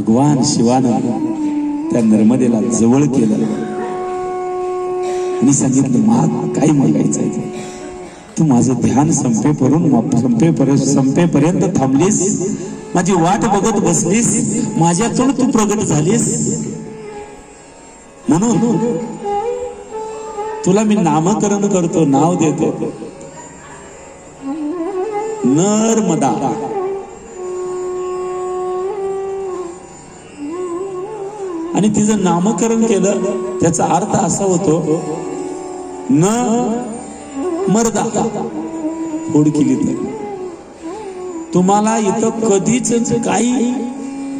भगवान शिवानं त्या नर्मदेला जवळ केलं आणि सांगितलं, माग काय मागायचंय, तू माझं ध्यान संपेपर्यंत थांबलीस, माझी वाट बघत बसलीस, माझ्यातून तू प्रगट झालीस, म्हणून तुला मी नामकरण करतो, नाव देतो, नर्मदा. आणि तिचं नामकरण केलं, त्याचा अर्थ असा होतो, न मर्दा. फोड केली तर तुम्हाला इथं कधीच काही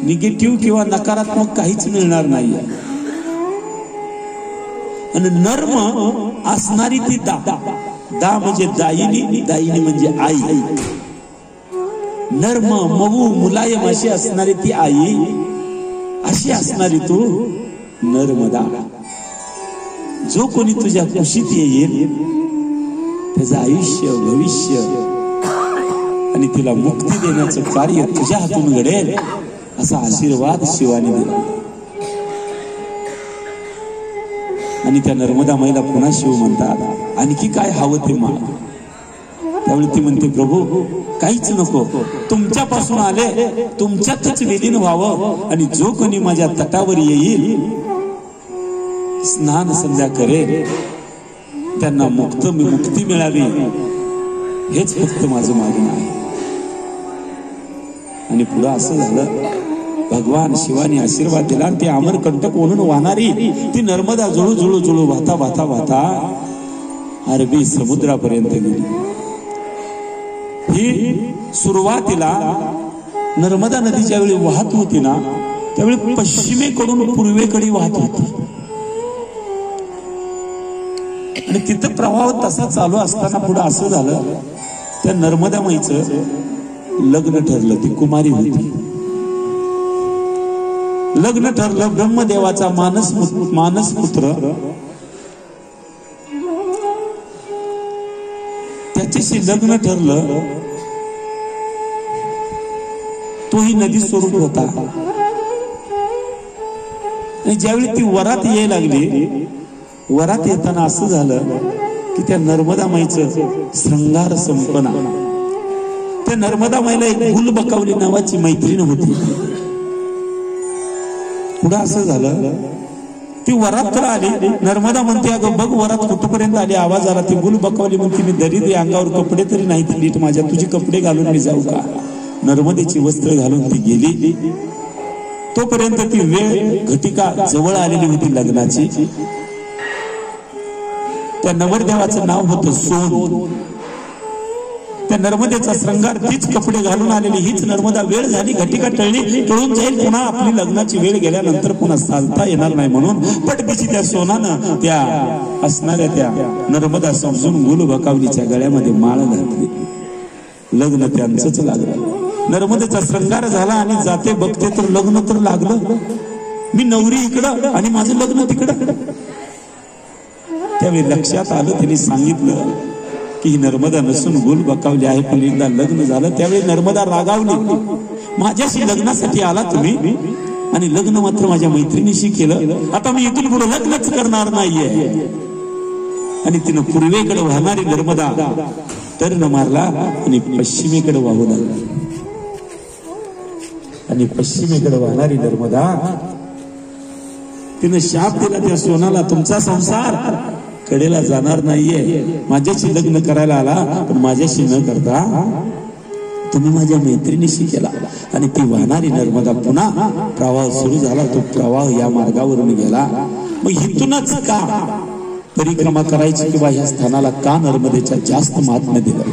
निगेटिव्ह किंवा नकारात्मक काहीच मिळणार नाही. आणि नर्म असणारी ती दा म्हणजे दायिनी, दायिनी म्हणजे आई. नर्म मऊ मुलायम अशी असणारी ती आई, अशी असणारी तू नर्मदा. जो कोणी तुझ्या कुशीत येईल त्याचं आयुष्य भविष्य आणि तिला मुक्ती देण्याचं कार्य तुझ्या हातून घडेल, असा आशीर्वाद शिवाने दिला. आणि त्या नर्मदा माईला पुन्हा शिव म्हणतात, आणखी काय हवं ते माग. त्यावेळी ती म्हणते, प्रभू काहीच नको, तुमच्यापासून आले, तुमच्यातच विलीन व्हावं, आणि जो कोणी माझ्या तटावर येईल, स्नान संध्या करेल, त्यांना मुक्ती मिळावी, हेच फक्त माझं मागणं आहे. आणि पुढं असं झालं, भगवान शिवाने आशीर्वाद दिला, आणि ती अमरकंटक म्हणून वाहणारी ती नर्मदा जुळू जुळू जुळू वाहता वाहता वाहता अरबी समुद्रापर्यंत गेली. ही सुरुवातीला नर्मदा नदी ज्यावेळी वाहत होती ना, त्यावेळी पश्चिमेकडून पूर्वेकडे वाहत होती. आणि तिथं प्रवाह तसा चालू असताना पुढे असं झालं, त्या नर्मदा माईचं लग्न ठरलं. ती कुमारी होती, लग्न ठरलं. ब्रह्मदेवाचा मानस पुत्र त्याच्याशी लग्न ठरलं. तोही नदी स्वरूप होता. आणि ज्यावेळी ती वरात यायला लागली, वरात येताना असं झालं की त्या नर्मदा माईचं श्रृंगार संपना. त्या नर्मदा माईला एक गुलबकावली नावाची मैत्रीण होती. पुढं असं झालं, ती वरात आली. नर्मदा म्हणते, अगं बघ वरात कुठपर्यंत आली, आवाज आला. ती गुलबकावली म्हणते, मी दरीद्री अंगावर कपडे तरी नाही नीट, माझ्या तुझे कपडे घालून मी जाऊ का? नर्मदेची वस्त्र घालून ती गेली. तोपर्यंत ती वेळ घटिका जवळ आलेली होती लग्नाची. त्या नवरदेवाचं नाव होतं सोन. त्या नर्मदेचा श्रृंगार, तीच कपडे घालून आलेली हीच नर्मदा. वेळ झाली, घटिका टळून जाईल, पुन्हा आपली लग्नाची वेळ गेल्यानंतर पुन्हा चालता येणार नाही, म्हणून पटदिशी त्या सोनानं त्या असणाऱ्या त्या नर्मदा समजून गुलबकावलीच्या गळ्यामध्ये माळ घातली. लग्न त्यांचंच लागलं. नर्मदेचा श्रृंगार झाला आणि जाते बघते तर लग्न तर लागलं. मी नवरी इकडं आणि माझं लग्न तिकडं. त्यावेळी लक्षात आलं, त्यांनी सांगितलं की ही नर्मदा नसून गुलबकावली आहे, पण एकदा लग्न झालं. त्यावेळी नर्मदा रागावली, माझ्याशी लग्नासाठी आला तुम्ही आणि लग्न मात्र माझ्या मैत्रिणीशी केलं, आता मी इथून पुढे लग्नच करणार नाहीये. आणि तिनं पूर्वेकडे वाहणारी नर्मदा टर्न मारला आणि पश्चिमेकडे वाहू लागला. आणि पश्चिमेकडे वाहणारी नर्मदा तिनं शाप दिला त्या सोनाला, तुमचा संसार कडेला जाणार नाहीये. माझ्याशी लग्न करायला आला, पण माझ्याशी न करता तुम्ही माझ्या मैत्रिणीशी केला. आणि ती वाहणारी नर्मदा पुन्हा प्रवाह सुरू झाला. तो प्रवाह या मार्गावरून गेला. मग इथूनच का परिक्रमा करायची किंवा ह्या स्थानाला का नर्मदेच्या जास्त महात्म्य दिलं?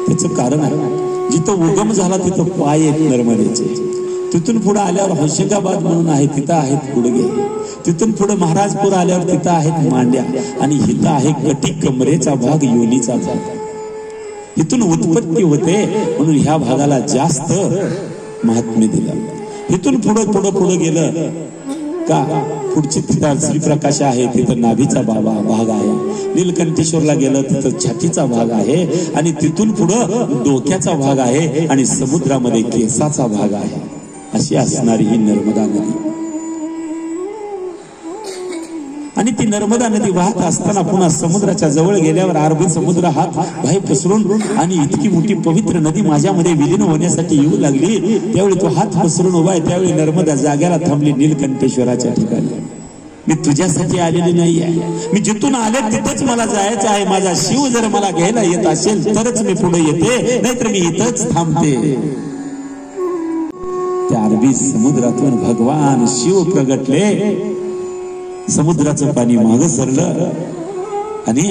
त्याचं कारण आहे, जिथं उगम झाला तिथं पाय आहेत नर्मदेचे. तिथून पुढे आल्यावर होशंगाबाद म्हणून आहे, तिथं आहेत गुडघे. तिथून पुढे महाराजपूर आल्यावर तिथं आहेत मांड्या. आणि इथं आहे कटी कमरेचा भाग, योनीचा भाग. इथून उत्पत्ती होते, म्हणून ह्या भागाला जास्त महात्म्य दिलं. इथून पुढे गेलं का पुढची तिथं श्रीप्रकाश आहे, तिथं नाभीचा भाग आहे. नीलकंठेश्वरला गेलं तिथं छातीचा भाग आहे. आणि तिथून पुढं डोक्याचा भाग आहे. आणि समुद्रामध्ये केसाचा भाग आहे. अशी असणारी ही नर्मदा नदी. आणि ती नर्मदा नदी वाहत असताना पुन्हा समुद्राच्या जवळ गेल्यावर अरबी समुद्र हात बाहेर पसरून आणि इतकी मोठी पवित्र नदी माझ्यामध्ये विलीन होण्यासाठी येऊ लागली. त्यावेळी तो हात पसरून उभा आहे. त्यावेळी नर्मदा जाग्याला थांबली नीलकंठेश्वराच्या ठिकाणी. मी तुझ्यासाठी आलेली नाही आहे. मी जिथून आले तिथेच मला जायचं आहे. माझा शिव जर मला घ्यायला येत असेल तरच मी पुढे येते, नाहीतर मी इथंच थांबते. त्या अरबी समुद्रातून भगवान शिव प्रगटले. समुद्राचं पाणी मागं सरलं आणि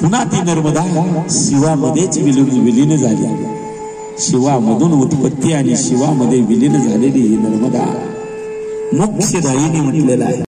पुन्हा ती नर्मदा शिवामध्येच विलीन झाली. शिवामधून उत्पत्ती आणि शिवामध्ये विलीन झालेली ही नर्मदा मोक्षदायिनी म्हटलेलं आहे.